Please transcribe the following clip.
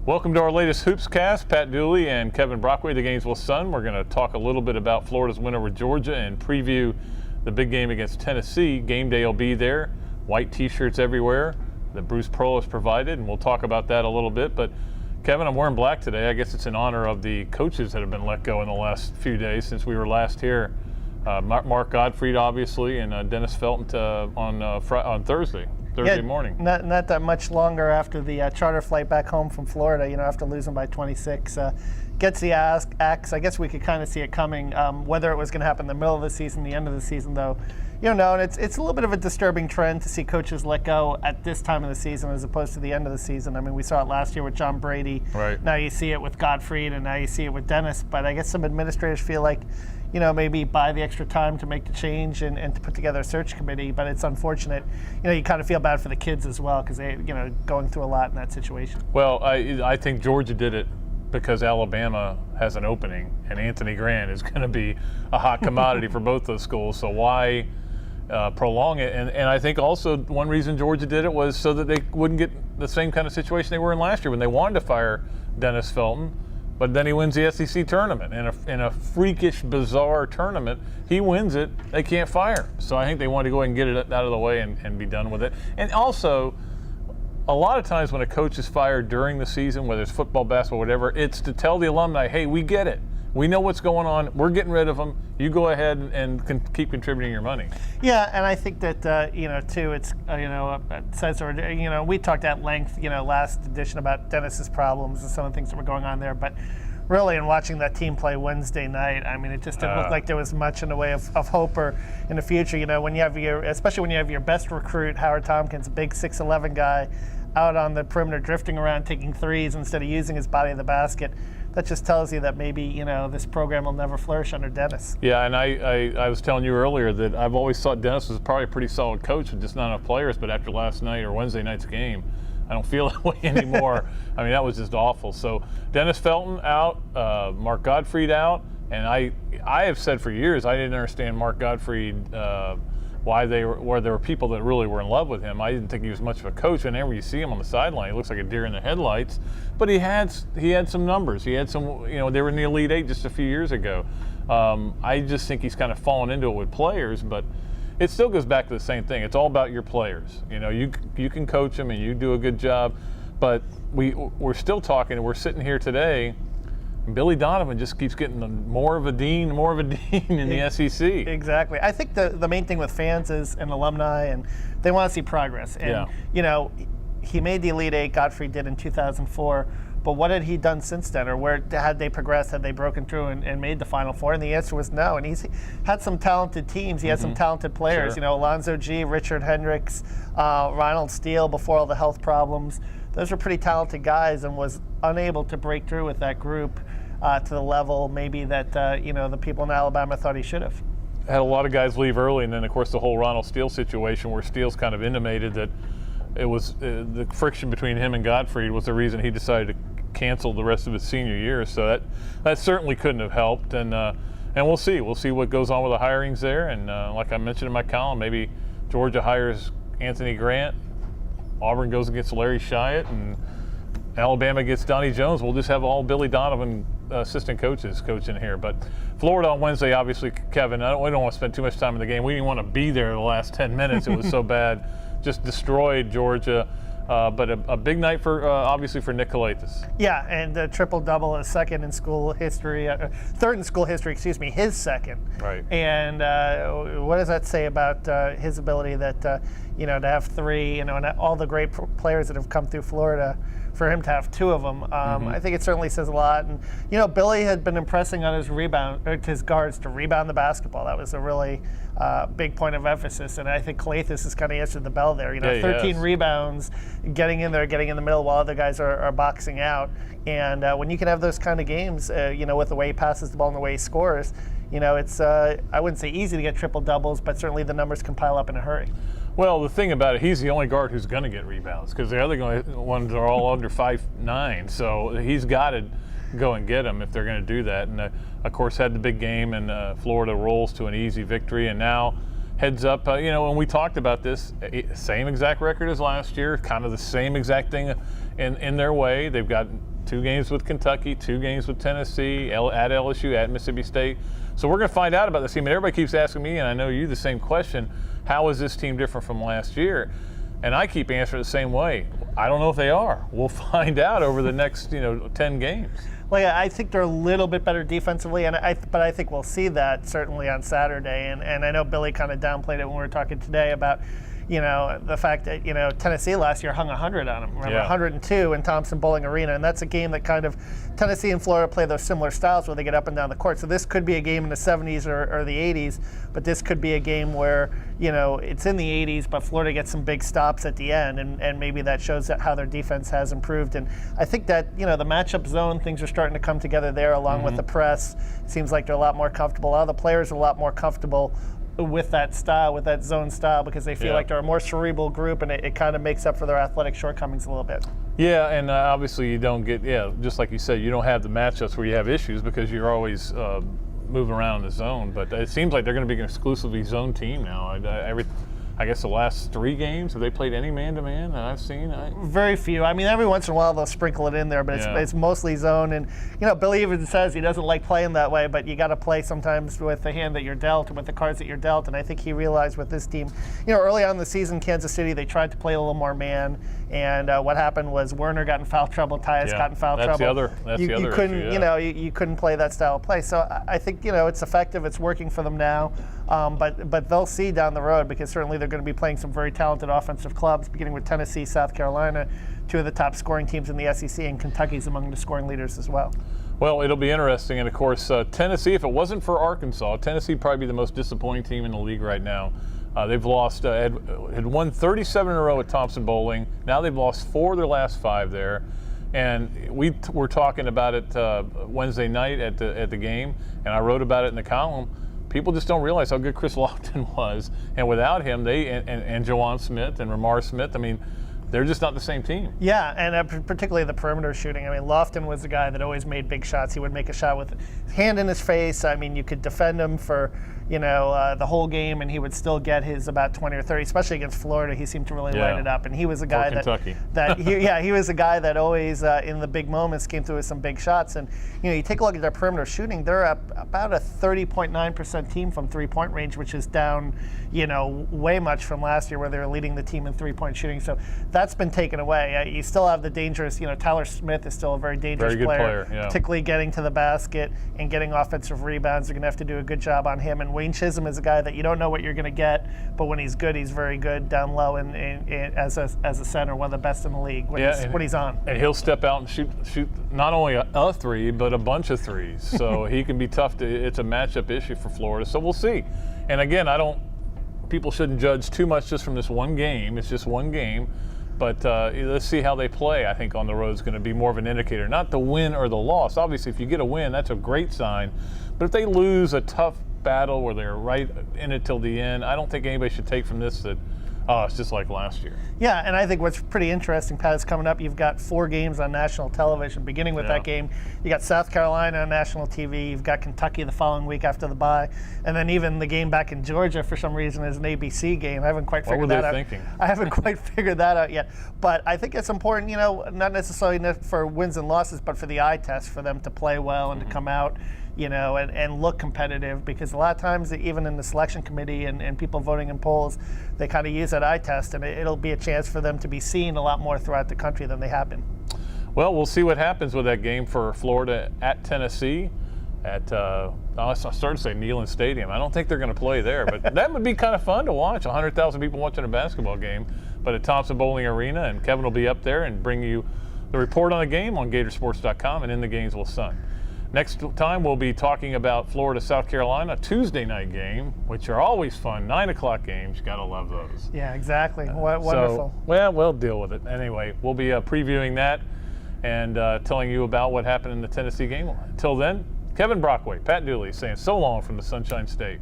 Welcome to our latest Hoopcast. Pat Dooley and Kevin Brockway, the Gainesville Sun. We're going to talk a little bit about Florida's win over Georgia and preview the big game against Tennessee. Game day will be there. White T-shirts everywhere that Bruce Pearl has provided, and we'll talk about that a little bit. But Kevin, I'm wearing black today. I guess it's in honor of the coaches that have been let go in the last few days since we were last here. Mark Gottfried, obviously, and Dennis Felton on Thursday morning. Not that much longer after the charter flight back home from Florida, after losing by 26. Gets the axe. I guess we could kind of see it coming. Whether it was going to happen in the middle of the season, the end of the season, though, and it's a little bit of a disturbing trend to see coaches let go at this time of the season as opposed to the end of the season. I mean, we saw it last year with John Brady. Right. Now you see it with Gottfried, and now you see it with Dennis. But I guess some administrators feel like, maybe buy the extra time to make the change and to put together a search committee. But it's unfortunate. You kind of feel bad for the kids as well because they, going through a lot in that situation. Well, I think Georgia did it because Alabama has an opening, and Anthony Grant is going to be a hot commodity for both those schools. So why prolong it? And I think also one reason Georgia did it was so that they wouldn't get the same kind of situation they were in last year when they wanted to fire Dennis Felton. But then he wins the SEC tournament in a freakish, bizarre tournament. He wins it. They can't fire him. So I think they want to go ahead and get it out of the way and be done with it. And also, a lot of times when a coach is fired during the season, whether it's football, basketball, whatever, it's to tell the alumni, hey, we get it. We know what's going on. We're getting rid of them. You go ahead and keep contributing your money. Yeah, and I think that, too, it's, it says, we talked at length, last edition about Dennis's problems and some of the things that were going on there. But really, in watching that team play Wednesday night, I mean, it just didn't look like there was much in the way of hope or in the future. When you have especially when you have your best recruit, Howard Tompkins, a big 6'11" guy, out on the perimeter drifting around taking threes instead of using his body in the basket. That just tells you that maybe, this program will never flourish under Dennis. Yeah, and I was telling you earlier that I've always thought Dennis was probably a pretty solid coach with just not enough players, but after last night or Wednesday night's game, I don't feel that way anymore. I mean, that was just awful. So Dennis Felton out, Mark Gottfried out, and I have said for years I didn't understand Mark Gottfried, why there were people that really were in love with him. I didn't think he was much of a coach. Whenever you see him on the sideline, he looks like a deer in the headlights. But he had some numbers. He had some, they were in the Elite Eight just a few years ago. I just think he's kind of fallen into it with players, but it still goes back to the same thing. It's all about your players. You can coach them and you do a good job, but we're still talking. We're sitting here today. Billy Donovan just keeps getting more of a dean in the SEC. Exactly. I think the main thing with fans is and alumni, and they want to see progress. And, he made the Elite Eight, Gottfried did in 2004, but what had he done since then? Or where had they progressed? Had they broken through and made the Final Four? And the answer was no. And he's had some talented teams. He had some talented players. Sure. Alonzo G, Richard Hendricks, Ronald Steele before all the health problems. Those were pretty talented guys and was unable to break through with that group to the level maybe that, the people in Alabama thought he should have. Had a lot of guys leave early, and then, of course, the whole Ronald Steele situation where Steele's kind of intimated that it was the friction between him and Gottfried was the reason he decided to cancel the rest of his senior year. So that certainly couldn't have helped. And we'll see. We'll see what goes on with the hirings there. And like I mentioned in my column, maybe Georgia hires Anthony Grant, Auburn goes against Larry Shiat, and Alabama gets Donnie Jones. We'll just have all Billy Donovan assistant coaches coaching here. But Florida on Wednesday, obviously, Kevin, we don't want to spend too much time in the game. We didn't want to be there the last 10 minutes. It was so bad. Just destroyed Georgia. But a big night for obviously for Nick Calathis. Yeah, and a triple-double, a second in school history, third in school history, his second. Right. And what does that say about his ability that, to have three, and all the great players that have come through Florida, for him to have two of them, I think it certainly says a lot. And, Billy had been impressing on his guards to rebound the basketball. That was a really big point of emphasis. And I think Calathis has kind of answered the bell there. 13 rebounds, getting in there, getting in the middle while other guys are boxing out. And when you can have those kind of games, with the way he passes the ball and the way he scores, it's, I wouldn't say easy to get triple doubles, but certainly the numbers can pile up in a hurry. Well, the thing about it, he's the only guard who's going to get rebounds because the other ones are all under 5'9", so he's got to go and get them if they're going to do that. And, of course, had the big game, and Florida rolls to an easy victory. And now heads up, when we talked about this, same exact record as last year, kind of the same exact thing in their way. They've got 2 games with Kentucky, 2 games with Tennessee, at LSU, at Mississippi State. So we're going to find out about this team. And everybody keeps asking me, and I know you, the same question: how is this team different from last year? And I keep answering the same way. I don't know if they are. We'll find out over the next 10 games. Well, yeah, I think they're a little bit better defensively, but I think we'll see that certainly on Saturday. And I know Billy kind of downplayed it when we were talking today about the fact that Tennessee last year hung 100 on them. Remember, 102 in Thompson Bowling Arena, and that's a game that kind of Tennessee and Florida play those similar styles where they get up and down the court. So this could be a game in the 70s or the 80s, but this could be a game where it's in the 80s, but Florida gets some big stops at the end, and maybe that shows that how their defense has improved. And I think that the matchup zone, things are starting to come together there, along with the press. It seems like they're a lot more comfortable. A lot of the players are a lot more comfortable with that style, with that zone style, because they feel like they're a more cerebral group, and it kind of makes up for their athletic shortcomings a little bit. Yeah, and obviously you don't get, just like you said, you don't have the matchups where you have issues because you're always moving around in the zone. But it seems like they're going to be an exclusively zone team now. I guess the last 3 games, have they played any man-to-man that I've seen? Very few. I mean, every once in a while they'll sprinkle it in there, but it's mostly zone. And Billy even says he doesn't like playing that way, but you got to play sometimes with the hand that you're dealt and with the cards that you're dealt. And I think he realized with this team, early on in the season, Kansas City, they tried to play a little more man. And what happened was Werner got in foul trouble, Tyus got in foul trouble. You couldn't, you couldn't play that style of play. So I think it's effective. It's working for them now. But they'll see down the road, because certainly they're going to be playing some very talented offensive clubs, beginning with Tennessee, South Carolina, 2 of the top scoring teams in the SEC, and Kentucky's among the scoring leaders as well. Well, it'll be interesting. And of course, Tennessee, if it wasn't for Arkansas, Tennessee would probably be the most disappointing team in the league right now. They've lost, had won 37 in a row at Thompson Bowling. Now they've lost 4 of their last 5 there. And we were talking about it Wednesday night at the game, and I wrote about it in the column. People just don't realize how good Chris Lofton was, and without him, and Jawan Smith and Ramar Smith, they're just not the same team. Yeah, and particularly the perimeter shooting. Lofton was the guy that always made big shots. He would make a shot with his hand in his face. You could defend him for the whole game, and he would still get his about 20 or 30, especially against Florida. He seemed to really light it up, and he was a guy he was a guy that always in the big moments came through with some big shots. And you take a look at their perimeter shooting; they're about a 30.9% team from 3-point range, which is down way much from last year, where they were leading the team in 3-point shooting. So that's been taken away. You still have the dangerous. Tyler Smith is still a very dangerous player, particularly getting to the basket and getting offensive rebounds. They're going to have to do a good job on him. And Wayne Chisholm is a guy that you don't know what you're going to get, but when he's good, he's very good down low and as a center, one of the best in the league when he's on. And he'll step out and shoot not only a 3, but a bunch of 3s. So he can be tough. It's a matchup issue for Florida. So we'll see. And again, people shouldn't judge too much just from this one game. It's just one game. But let's see how they play. I think on the road is going to be more of an indicator, not the win or the loss. Obviously, if you get a win, that's a great sign. But if they lose a tough battle where they're right in it till the end, I don't think anybody should take from this that, it's just like last year. Yeah, and I think what's pretty interesting, Pat, is coming up. You've got 4 games on national television, beginning with that game. You got South Carolina on national TV. You've got Kentucky the following week after the bye, and then even the game back in Georgia for some reason is an ABC game. I haven't quite figured that out. What were they thinking? I haven't quite figured that out yet. But I think it's important, not necessarily for wins and losses, but for the eye test, for them to play well and to come out and look competitive, because a lot of times, even in the selection committee and people voting in polls, they kind of use that eye test, and it'll be a chance for them to be seen a lot more throughout the country than they have been. Well, we'll see what happens with that game for Florida at Tennessee at, I started to say Neyland Stadium. I don't think they're going to play there, but that would be kind of fun to watch, 100,000 people watching a basketball game, but at Thompson Bowling Arena, and Kevin will be up there and bring you the report on the game on Gatorsports.com and in the Gainesville Sun. Next time, we'll be talking about Florida, South Carolina, Tuesday night game, which are always fun, 9 o'clock games. You got to love those. Yeah, exactly. Wonderful. We'll deal with it. Anyway, we'll be previewing that and telling you about what happened in the Tennessee game. Until then, Kevin Brockway, Pat Dooley saying so long from the Sunshine State.